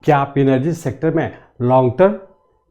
क्या आप energy sector में long term,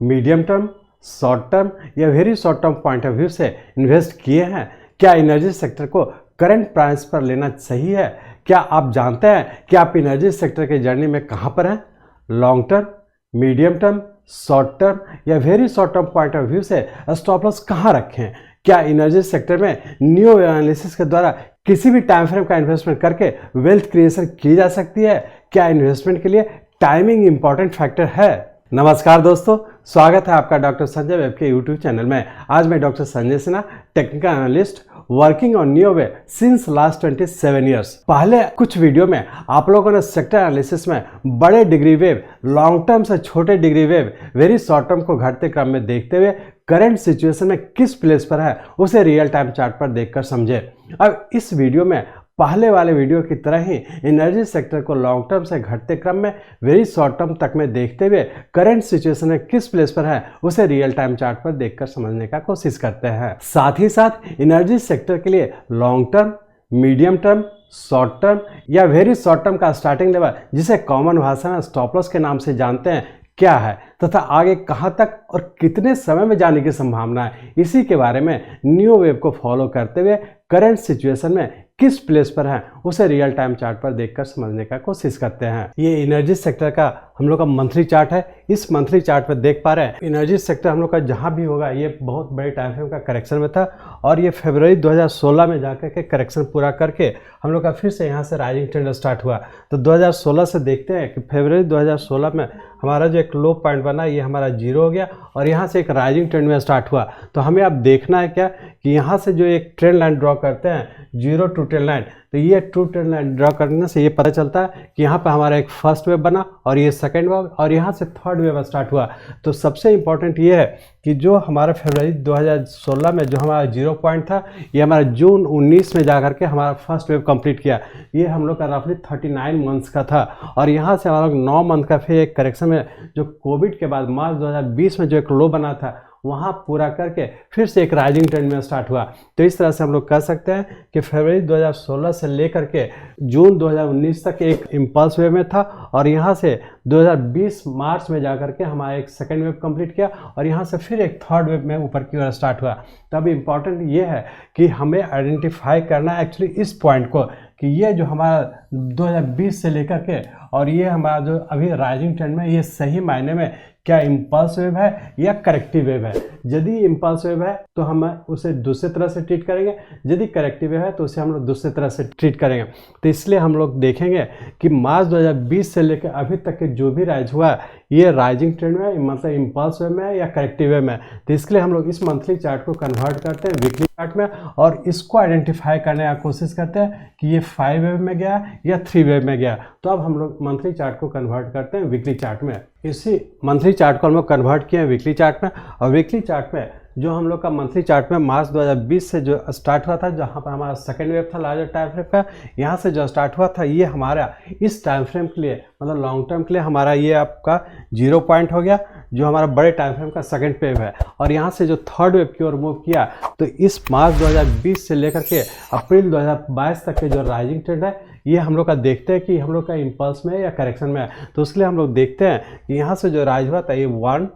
medium term, short term या very short term point of view से इन्वेस्ट किए हैं? क्या एनर्जी सेक्टर को करंट प्राइस पर लेना सही है? क्या आप जानते हैं कि आप एनर्जी सेक्टर के जर्नी में कहां पर हैं? Long term, medium term, short term या very short term point of view से स्टॉप लॉस कहां रखें? क्या एनर्जी सेक्टर में न्यू एनालिसिस के द्वारा किसी भी टाइम फ्रेम का इन्वेस्टमेंट करके वेल्थ क्रिएशन की जा सकती है? क्या इन्वेस्टमेंट के लिए टाइमिंग इंपॉर्टेंट फैक्टर है? नमस्कार दोस्तों, स्वागत है आपका डॉक्टर संजय वेब के यूट्यूब चैनल में। आज मैं doctor Sanjay Sinha, technical analyst, working on new way since last 27 years. पहले कुछ वीडियो में आप लोगों ने सेक्टर एनालिसिस में बड़े डिग्री वेव, लॉन्ग टर्म से छोटे degree wave, very short term को घटते क्रम में देखते हुए करंट सिचुएशन में किस प्लेस पर है उसे रियल टाइम चार्ट पर देखकर समझे। अब इस वीडियो में पहले वाले वीडियो की तरह ही एनर्जी सेक्टर को लॉन्ग टर्म से घटते क्रम में वेरी शॉर्ट टर्म तक में देखते हुए करंट सिचुएशन में किस प्लेस पर है उसे रियल टाइम चार्ट पर देखकर समझने का कोशिश करते हैं। साथ ही साथ एनर्जी सेक्टर के लिए long term, medium term, short term या वेरी शॉर्ट टर्म का स्टार्टिंग लेवल, जिसे कॉमन भाषा में स्टॉप लॉस के नाम से जानते हैं, क्या है तथा आगे कहां तक और कितने समय में जाने की संभावना है, इसी के बारे में न्यू वेव को फॉलो करते हुए करंट सिचुएशन में किस प्लेस पर है उसे रियल टाइम चार्ट पर देखकर समझने का कोशिश करते हैं। ये एनर्जी सेक्टर का हम लोग का मंथली चार्ट है। इस मंथली चार्ट पर देख पा रहे हैं एनर्जी सेक्टर हम लोग का जहां भी होगा ये बहुत बड़े टाइम फ्रेम का करेक्शन में था और ये फरवरी 2016 में जाकर के करेक्शन पूरा करके हम लोग का फिर से यहाँ से राइजिंग ट्रेंड स्टार्ट हुआ। तो 2016 से देखते हैं कि फरवरी 2016 में हमारा जो एक लो पॉइंट बना ये हमारा जीरो हो गया और यहाँ से एक राइजिंग ट्रेंड में स्टार्ट हुआ। तो हमें अब देखना है क्या कि यहाँ से जो एक ट्रेंड लाइन ड्रॉ करते हैं, जीरो टू ट्रेंड लाइन, तो ये टू ट्रेंड लाइन ड्रॉ करने से ये पता चलता है कि यहाँ पर हमारा एक फर्स्ट वेव बना और ये सेकंड वेव और यहाँ से थर्ड वेव स्टार्ट हुआ। तो सबसे इम्पोर्टेंट ये है कि जो हमारा फरवरी 2016 में जो हमारा जीरो पॉइंट था ये हमारा जून 19 में जाकर के हमारा फर्स्ट वेव कंप्लीट किया। ये हम लोग का रफली 39 मंथ्स का था और यहाँ से हमारा 9 मंथ का फिर एक करेक्शन में जो कोविड के बाद मार्च 2020 में जो एक लो बना था वहाँ पूरा करके फिर से एक राइजिंग ट्रेंड में स्टार्ट हुआ। तो इस तरह से हम लोग कह सकते हैं कि फरवरी 2016 से लेकर के जून 2019 तक एक इम्पल्स वेव में था और यहाँ से 2020 मार्च में जाकर के हमारा एक सेकेंड वेव कंप्लीट किया और यहाँ से फिर एक थर्ड वेव में ऊपर की ओर स्टार्ट हुआ। तब इम्पॉर्टेंट ये है कि हमें आइडेंटिफाई करना है एक्चुअली इस पॉइंट को कि ये जो हमारा 2020 से लेकर के और ये हमारा जो अभी राइजिंग ट्रेंड में ये सही मायने में क्या इम्पल्स वेव है या करेक्टिव वेव है। यदि इम्पल्स वेव है तो हम उसे दूसरे तरह से ट्रीट करेंगे, यदि करेक्टिव वेव है तो उसे हम लोग दूसरे तरह से ट्रीट करेंगे। तो इसलिए हम लोग देखेंगे कि मार्च 2020 से लेकर अभी तक के जो भी राइज हुआ ये राइजिंग ट्रेंड में मतलब इम्पल्स वेव में है या करेक्टिव वेव में। तो इसलिए हम लोग इस मंथली चार्ट को कन्वर्ट करते हैं वीकली चार्ट में और इसको आइडेंटिफाई करने की कोशिश करते हैं कि ये 5 वेव में गया या 3 वेव में गया। तो अब हम लोग मंथली चार्ट को कन्वर्ट करते हैं वीकली चार्ट में। इसी मंथली चार्ट को हम लोग कन्वर्ट किए हैं वीकली चार्ट में और वीकली चार्ट में जो हम लोग का मंथली चार्ट में मार्च 2020 से जो स्टार्ट हुआ था जहां पर हमारा सेकेंड वेव था लार्जर टाइम फ्रेम का, यहाँ से जो स्टार्ट हुआ था ये हमारा इस टाइम फ्रेम के लिए मतलब लॉन्ग टर्म के लिए हमारा ये आपका जीरो पॉइंट हो गया जो हमारा बड़े टाइम फ्रेम का सेकेंड वेव है। और यहाँ से जो थर्ड वेव की ओर मूव किया तो इस मार्च 2020 से लेकर के अप्रैल 2022 तक के जो राइजिंग ट्रेंड है ये हम लोग का देखते हैं कि हम लोग का इम्पल्स में है या करेक्शन में है। तो उसके लिए हम लोग देखते हैं कि यहाँ से जो राइज हुआ था ये 1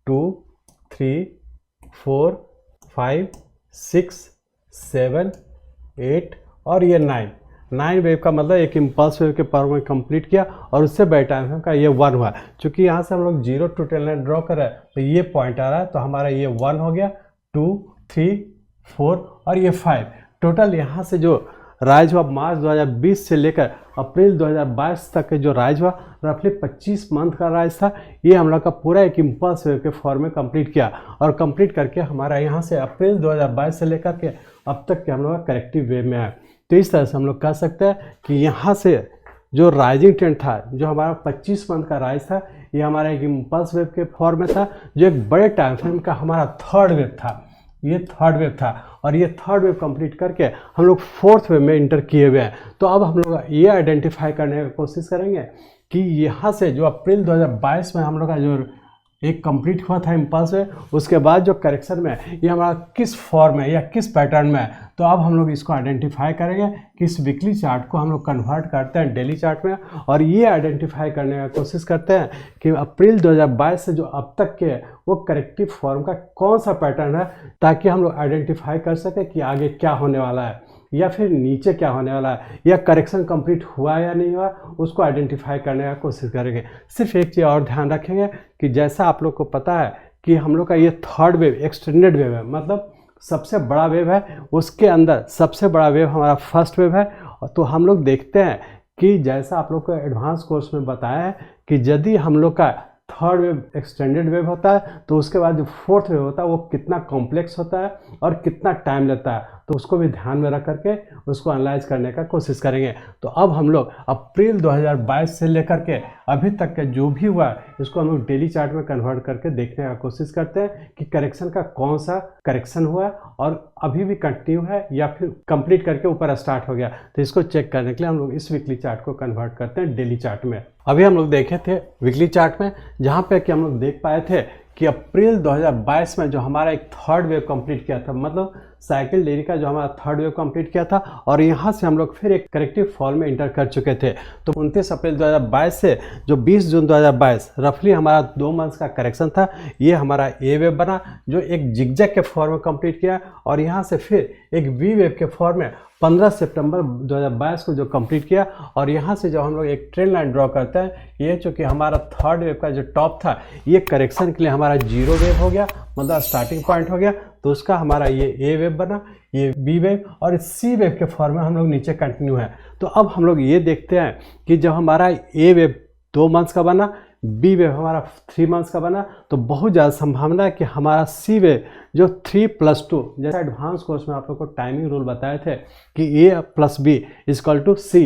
2 3 4 5 6 7 8 और ये 9 वेव का मतलब एक इम्पल्स वेव के पर में कंप्लीट किया और उससे बड़े टाइम फ्रेम का ये 1 हुआ। चूँकि यहाँ से हम लोग zero to trend line draw कर रहे हैं तो ये पॉइंट आ रहा है तो हमारा ये 1 हो गया, 2 3 4 और ये 5। टोटल यहाँ से जो राइज हुआ मार्च 2020 से लेकर अप्रैल 2022 तक के जो राइज हुआ रफली 25 मंथ का राइज था। ये हम लोग का पूरा एक इम्पल्स वेव के फॉर्म में कंप्लीट किया और कंप्लीट करके हमारा यहाँ से अप्रैल 2022 से लेकर के अब तक के हम लोग का करेक्टिव वेव में है। तो इस तरह से हम लोग कह सकते हैं कि यहाँ से जो राइजिंग ट्रेंड था जो हमारा 25 मंथ का राइज था ये हमारा एक इम्पल्स वेव के फॉर्म में था जो एक बड़े टाइम फ्रेम का हमारा थर्ड वेव था। ये थर्ड वेव था और ये थर्ड वेव कंप्लीट करके हम लोग फोर्थ वेव में इंटर किए हुए हैं। तो अब हम लोग ये आइडेंटिफाई करने की कोशिश करेंगे कि यहाँ से जो अप्रैल 2022 में हम लोग का जो एक कंप्लीट हुआ था इम्पल्स में, उसके बाद जो करेक्शन में ये हमारा किस फॉर्म है या किस पैटर्न में है। तो अब हम लोग इसको आइडेंटिफाई करेंगे कि इस वीकली चार्ट को हम लोग कन्वर्ट करते हैं डेली चार्ट में, और ये आइडेंटिफाई करने का कोशिश करते हैं कि अप्रैल 2022 से जो अब तक के वो करेक्टिव फॉर्म का कौन सा पैटर्न है, ताकि हम लोग आइडेंटिफाई कर सकें कि आगे क्या होने वाला है या फिर नीचे क्या होने वाला है, या करेक्शन कंप्लीट हुआ या नहीं हुआ, उसको आइडेंटिफाई करने का कोशिश करेंगे। सिर्फ एक चीज़ और ध्यान रखेंगे कि जैसा आप लोग को पता है कि हम लोग का ये थर्ड वेव एक्सटेंडेड वेव है, मतलब सबसे बड़ा वेव है, उसके अंदर सबसे बड़ा वेव हमारा फर्स्ट वेव है। तो हम लोग देखते हैं कि जैसा आप लोग को एडवांस कोर्स में बताया है कि यदि हम लोग का थर्ड वेव एक्सटेंडेड वेव होता है तो उसके बाद जो फोर्थ वेव होता है वो कितना कॉम्प्लेक्स होता है और कितना टाइम लेता है, तो उसको भी ध्यान में रख करके उसको एनालाइज करने का कोशिश करेंगे। तो अब हम लोग अप्रैल 2022 से लेकर के अभी तक का जो भी हुआ है इसको हम लोग डेली चार्ट में कन्वर्ट करके देखने का कोशिश करते हैं कि करेक्शन का कौन सा करेक्शन हुआ और अभी भी कंटिन्यू है या फिर कंप्लीट करके ऊपर स्टार्ट हो गया। तो इसको चेक करने के लिए हम लोग इस वीकली चार्ट को कन्वर्ट करते हैं डेली चार्ट में। अभी हम लोग देखे थे वीकली चार्ट में, जहाँ पे कि हम लोग देख पाए थे कि अप्रैल 2022 में जो हमारा एक थर्ड वेव कंप्लीट किया था, मतलब साइकिल डेली का जो हमारा थर्ड वेव कंप्लीट किया था, और यहाँ से हम लोग फिर एक करेक्टिव फॉल में इंटर कर चुके थे। तो 29 अप्रैल 2022 से जो 20 जून 2022 रफली हमारा 2 मंथ्स का करेक्शन था, ये हमारा ए वेव बना जो एक जिगजैग के फॉर्म में कंप्लीट किया, और यहाँ से फिर एक वी वेव के फॉर्म में 15 सितंबर 2022 को जो कंप्लीट किया। और यहाँ से जब हम लोग एक ट्रेंड लाइन ड्रॉ करते हैं, ये चूँकि हमारा थर्ड वेव का जो टॉप था ये करेक्शन के लिए हमारा जीरो वेव हो गया, मतलब स्टार्टिंग पॉइंट हो गया, तो उसका हमारा ये ए वेव बना, ये बी वेव और सी वेव के फॉर्म में हम लोग नीचे कंटिन्यू है। तो अब हम लोग ये देखते हैं कि जब हमारा ए वेव 2 मंथ्स का बना, बी वेव हमारा 3 मंथ्स का बना, तो बहुत ज़्यादा संभावना है कि हमारा सी वेव जो 3+2, जैसा एडवांस कोर्स में आप लोग को टाइमिंग रूल बताए थे कि ए प्लस बी इजकल टू सी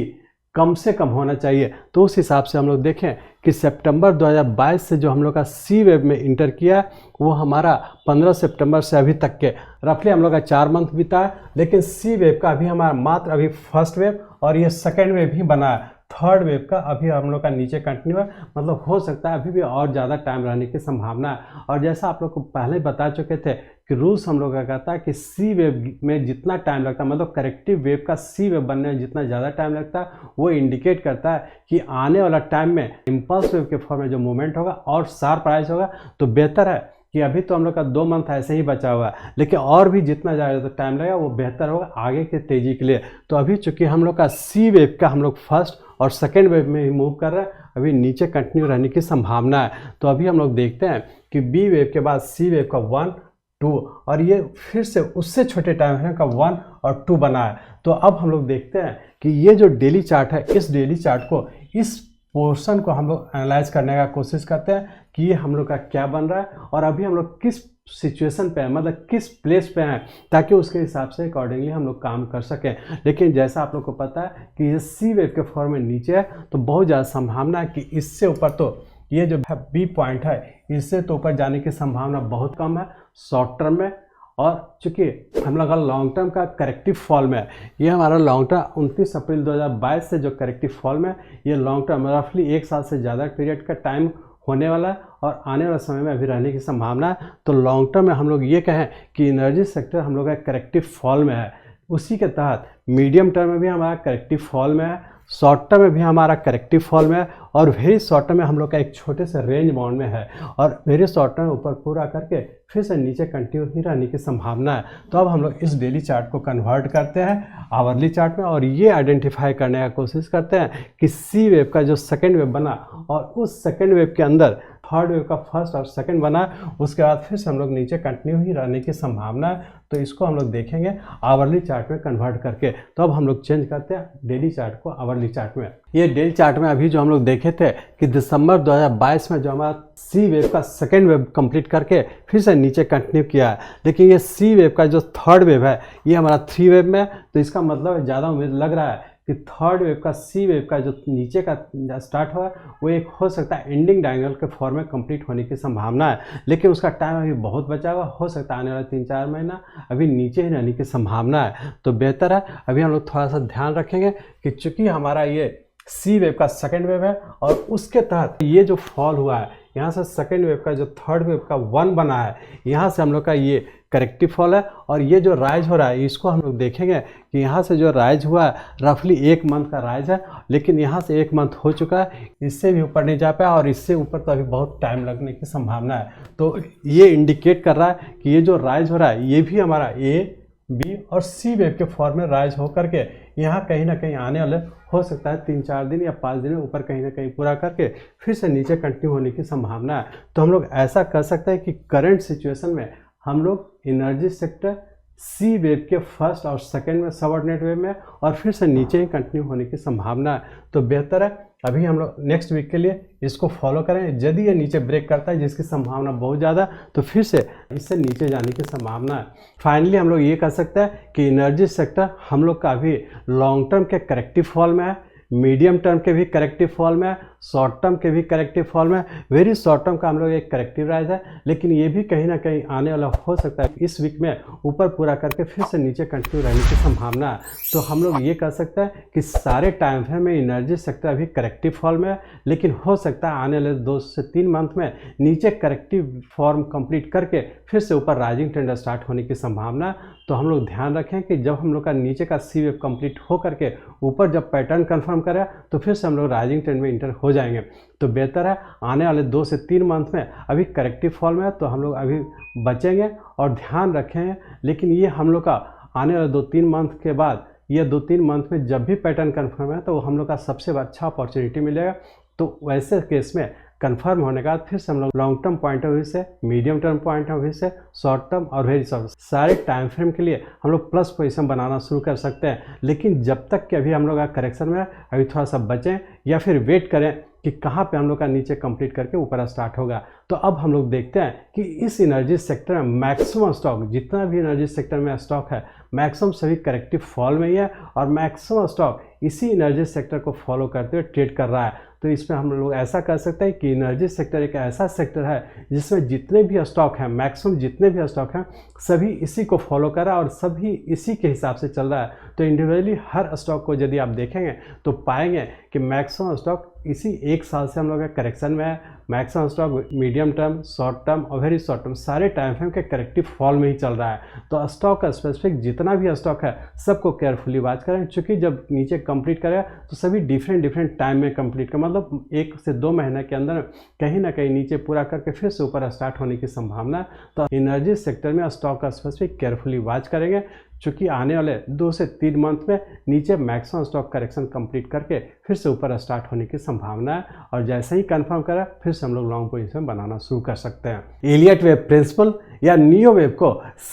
कम से कम होना चाहिए। तो उस हिसाब से हम लोग देखें कि सितंबर 2022 से जो हम लोग का सी वेव में इंटर किया वो हमारा 15 सितंबर से अभी तक के रफली हम लोग का 4 मंथ बीता है, लेकिन सी वेव का अभी हमारा मात्र अभी फर्स्ट वेव और ये सेकेंड वेव ही बना है। थर्ड वेव का अभी हम लोग का नीचे कंटिन्यू है, मतलब हो सकता है अभी भी और ज़्यादा टाइम रहने की संभावना है। और जैसा आप लोग को पहले बता चुके थे कि रूल्स हम लोग का कहता है कि सी वेव में जितना टाइम लगता है, मतलब करेक्टिव वेव का सी वेव बनने में जितना ज़्यादा टाइम लगता है, वो इंडिकेट करता है कि आने वाला टाइम में इम्पल्स वेव के फॉर्म में जो मूवमेंट होगा और शार्प राइज होगा। तो बेहतर है कि अभी तो हम लोग का 2 मंथ ऐसे ही बचा हुआ है, लेकिन और भी जितना ज़्यादा टाइम लगेगा वो बेहतर होगा आगे के तेज़ी के लिए। तो अभी चूँकि हम लोग का सी वेव का हम लोग फर्स्ट और सेकेंड वेव में ही मूव कर रहे हैं, अभी नीचे कंटिन्यू रहने की संभावना है। तो अभी हम लोग देखते हैं कि बी वेव के बाद सी वेव का 1, 2 और ये फिर से उससे छोटे टाइम फ्रेम का 1 और 2 बना है। तो अब हम लोग देखते हैं कि ये जो डेली चार्ट है, इस डेली चार्ट को, इस पोर्शन को हम लोग एनालाइज करने का कोशिश करते हैं कि ये हम लोग का क्या बन रहा है और अभी हम लोग किस सिचुएशन पे है, मतलब किस प्लेस पे हैं, ताकि उसके हिसाब से अकॉर्डिंगली हम लोग काम कर सकें। लेकिन जैसा आप लोग को पता है कि ये सी वेव के फॉर्म में नीचे है, तो बहुत ज़्यादा संभावना है कि इससे ऊपर, तो ये जो बी पॉइंट है इससे तो ऊपर जाने की संभावना बहुत कम है शॉर्ट टर्म में। और चूँकि हम लोग लॉन्ग टर्म का करेक्टिव फॉल में है, ये हमारा लॉन्ग टर्म 29 अप्रैल 2022 से जो करेक्टिव फॉल में, ये लॉन्ग टर्म रफली 1 साल से ज़्यादा पीरियड का टाइम होने वाला है और आने वाले समय में अभी रहने की संभावना है। तो लॉन्ग टर्म में हम लोग ये कहें कि एनर्जी सेक्टर हम लोग का करेक्टिव फॉल में है। उसी के तहत मीडियम टर्म में भी हमारा करेक्टिव फॉल में है, शॉर्ट टर्म में भी हमारा करेक्टिव फॉल में है, और वेरी शॉर्ट टर्म में हम लोग का एक छोटे से रेंज बाउंड में है, और वेरी शॉर्ट टर्म ऊपर पूरा करके फिर से नीचे कंटिन्यू ही रहने की संभावना है। तो अब हम लोग इस डेली चार्ट को कन्वर्ट करते हैं आवरली चार्ट में और ये आइडेंटिफाई करने का कोशिश करते हैं कि सी वेव का जो सेकेंड वेव बना और उस सेकेंड वेव के अंदर थर्ड वेव का फर्स्ट और सेकंड बना, उसके बाद फिर से हम लोग नीचे कंटिन्यू ही रहने की संभावना है। तो इसको हम लोग देखेंगे आवरली चार्ट में कन्वर्ट करके। तो अब हम लोग चेंज करते हैं डेली चार्ट को आवरली चार्ट में। ये डेली चार्ट में अभी जो हम लोग देखे थे कि दिसंबर 2022 में जो हमारा सी वेव का सेकेंड वेव कंप्लीट करके फिर से नीचे कंटिन्यू किया है, लेकिन ये सी वेव का जो थर्ड वेव है ये हमारा 3 वेव में, तो इसका मतलब ज़्यादा उम्मीद लग रहा है कि थर्ड वेव का सी वेव का जो नीचे का स्टार्ट हुआ वो एक हो सकता है एंडिंग डायगोनल के फॉर्म में कंप्लीट होने की संभावना है, लेकिन उसका टाइम अभी बहुत बचा हुआ, हो सकता है आने वाले 3-4 महीना अभी नीचे ही रहने की संभावना है। तो बेहतर है अभी हम लोग थोड़ा सा ध्यान रखेंगे कि चूंकि हमारा ये सी वेव का सेकेंड वेव है और उसके तहत ये जो फॉल हुआ है यहाँ से सेकेंड वेव का जो थर्ड वेव का 1 बना है, यहाँ से हम लोग का ये करेक्टिव फॉल है। और ये जो राइज हो रहा है इसको हम लोग देखेंगे कि यहाँ से जो राइज हुआ है रफली 1 मंथ का राइज है, लेकिन यहाँ से 1 मंथ हो चुका है, इससे भी ऊपर नहीं जा पाया और इससे ऊपर तो अभी बहुत टाइम लगने की संभावना है। तो ये इंडिकेट कर रहा है कि ये जो राइज हो रहा है ये भी हमारा ए, बी और सी वेव के फॉर्म में राइज होकर के यहाँ कहीं ना कहीं आने वाले हो सकता है 3-4 दिन या 5 दिन में ऊपर कहीं ना कहीं पूरा करके फिर से नीचे कंटिन्यू होने की संभावना है। तो हम लोग ऐसा कर सकते हैं कि करंट सिचुएशन में हम लोग एनर्जी सेक्टर सी वेव के फर्स्ट और सेकंड में सबऑर्डिनेट वेव में और फिर से नीचे ही कंटिन्यू होने की संभावना है। तो बेहतर है अभी हम लोग नेक्स्ट वीक के लिए इसको फॉलो करें। यदि ये नीचे ब्रेक करता है जिसकी संभावना बहुत ज़्यादा, तो फिर से इससे नीचे जाने की संभावना है। फाइनली हम लोग ये कह सकते हैं कि एनर्जी सेक्टर हम लोग का अभी लॉन्ग टर्म के करेक्टिव फॉल में है, मीडियम टर्म के भी करेक्टिव फॉल में है, शॉर्ट टर्म के भी करेक्टिव फॉल में है। वेरी शॉर्ट टर्म का हम लोग एक करेक्टिव राइज है, लेकिन ये भी कहीं ना कहीं आने वाला हो सकता है इस वीक में ऊपर पूरा करके फिर से नीचे कंटिन्यू रहने की संभावना है। तो हम लोग ये कह सकते हैं कि सारे टाइम फ्रेम में एनर्जी सेक्टर अभी करेक्टिव फॉल में है, लेकिन हो सकता है आने वाले 2 से 3 मंथ में नीचे करेक्टिव फॉर्म कंप्लीट करके फिर से ऊपर राइजिंग ट्रेंड स्टार्ट होने की संभावना है। तो हम लोग ध्यान रखें कि जब हम लोग का नीचे का सी वेव कंप्लीट हो करके ऊपर जब पैटर्न कंफर्म करे तो फिर से हम लोग राइजिंग ट्रेंड में इंटर हो जाएंगे। तो बेहतर है आने वाले 2 से 3 मंथ में अभी करेक्टिव फॉल में है, तो हम लोग अभी बचेंगे और ध्यान रखें। लेकिन ये हम लोग का आने वाले 2-3 मंथ के बाद, ये 2-3 मंथ में जब भी पैटर्न कंफर्म है तो हम लोग का सबसे अच्छा अपॉर्चुनिटी मिलेगा। तो वैसे केस में कंफर्म होने के बाद फिर से हम लोग long term point of view से, medium term point of view से, शॉर्ट टर्म और वेरी शॉर्ट सारे टाइम फ्रेम के लिए हम लोग प्लस पोजीशन बनाना शुरू कर सकते हैं। लेकिन जब तक कि अभी हम लोग का करेक्शन में अभी थोड़ा सा बचें या फिर वेट करें कि कहाँ पे हम लोग का नीचे कंप्लीट करके ऊपर स्टार्ट होगा। तो अब हम लोग देखते हैं कि इस एनर्जी सेक्टर में मैक्सिमम स्टॉक, जितना भी एनर्जी सेक्टर में स्टॉक है मैक्सिमम सभी करेक्टिव फॉल में ही है और मैक्सिमम स्टॉक इसी एनर्जी सेक्टर को फॉलो करते हुए ट्रेड कर रहा है। तो इसमें हम लोग ऐसा कर सकते हैं कि एनर्जी सेक्टर एक ऐसा सेक्टर है जिसमें जितने भी स्टॉक हैं, मैक्सिमम जितने भी स्टॉक हैं सभी इसी को फॉलो कर रहा है और सभी इसी के हिसाब से चल रहा है। तो इंडिविजुअली हर स्टॉक को यदि आप देखेंगे तो पाएंगे कि मैक्सिमम स्टॉक इसी 1 साल से हम लोग करेक्शन में है। Maximum stock medium term, short term और वेरी शॉर्ट टर्म सारे टाइम फ्रेम के करेक्टिव फॉल में ही चल रहा है। तो स्टॉक का स्पेसिफिक जितना भी स्टॉक है सबको केयरफुली वॉच करें, क्योंकि जब नीचे कंप्लीट करेगा तो सभी डिफरेंट टाइम में कंप्लीट कर, मतलब 1 से 2 महीने के अंदर कहीं ना कहीं नीचे पूरा करके फिर से ऊपर स्टार्ट होने की संभावना है। तो एनर्जी सेक्टर में स्टॉक का स्पेसिफिक केयरफुली वॉच करेंगे, चूँकि आने वाले 2 से 3 मंथ में नीचे मैक्सिमम स्टॉक करेक्शन कंप्लीट करके फिर से ऊपर स्टार्ट होने की संभावना है। और जैसे ही कंफर्म करा फिर से हम लोग लॉन्ग पोजीशन बनाना शुरू कर सकते हैं। एलियट वेव प्रिंसिपल या नियो वेव को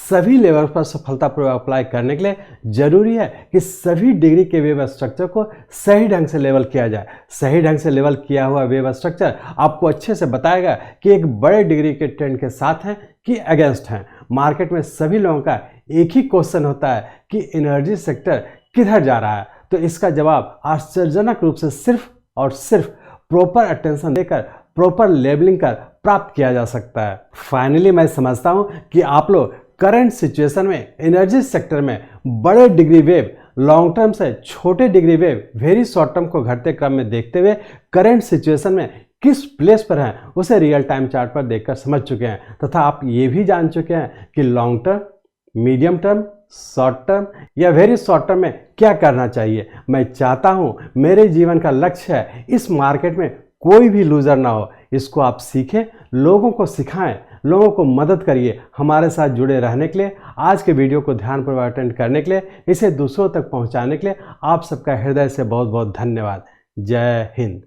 सभी लेवल पर सफलतापूर्वक अप्लाई करने के लिए जरूरी है कि सभी डिग्री के वेव स्ट्रक्चर को सही ढंग से लेवल किया जाए। सही ढंग से लेवल किया हुआ वेव स्ट्रक्चर आपको अच्छे से बताएगा कि एक बड़े डिग्री के ट्रेंड के साथ हैं कि अगेंस्ट हैं। मार्केट में सभी लोगों का एक ही क्वेश्चन होता है कि एनर्जी सेक्टर किधर जा रहा है, तो इसका जवाब आश्चर्यजनक रूप से सिर्फ और सिर्फ प्रॉपर अटेंशन देकर, प्रॉपर लेबलिंग कर प्राप्त किया जा सकता है। फाइनली मैं समझता हूं कि आप लोग करंट सिचुएशन में एनर्जी सेक्टर में बड़े डिग्री वेव, लॉन्ग टर्म से छोटे degree wave, very short term को घटते क्रम में देखते हुए करंट सिचुएशन में किस प्लेस पर हैं उसे रियल टाइम चार्ट पर देखकर समझ चुके हैं, तथा आप ये भी जान चुके हैं कि long term, medium term, short term या वेरी शॉर्ट टर्म में क्या करना चाहिए। मैं चाहता हूं, मेरे जीवन का लक्ष्य है इस मार्केट में कोई भी लूजर ना हो। इसको आप सीखें, लोगों को सिखाएं, लोगों को मदद करिए। हमारे साथ जुड़े रहने के लिए, आज के वीडियो को ध्यानपूर्वक अटेंड करने के लिए, इसे दूसरों तक पहुंचाने के लिए आप सबका हृदय से बहुत बहुत धन्यवाद। जय हिंद।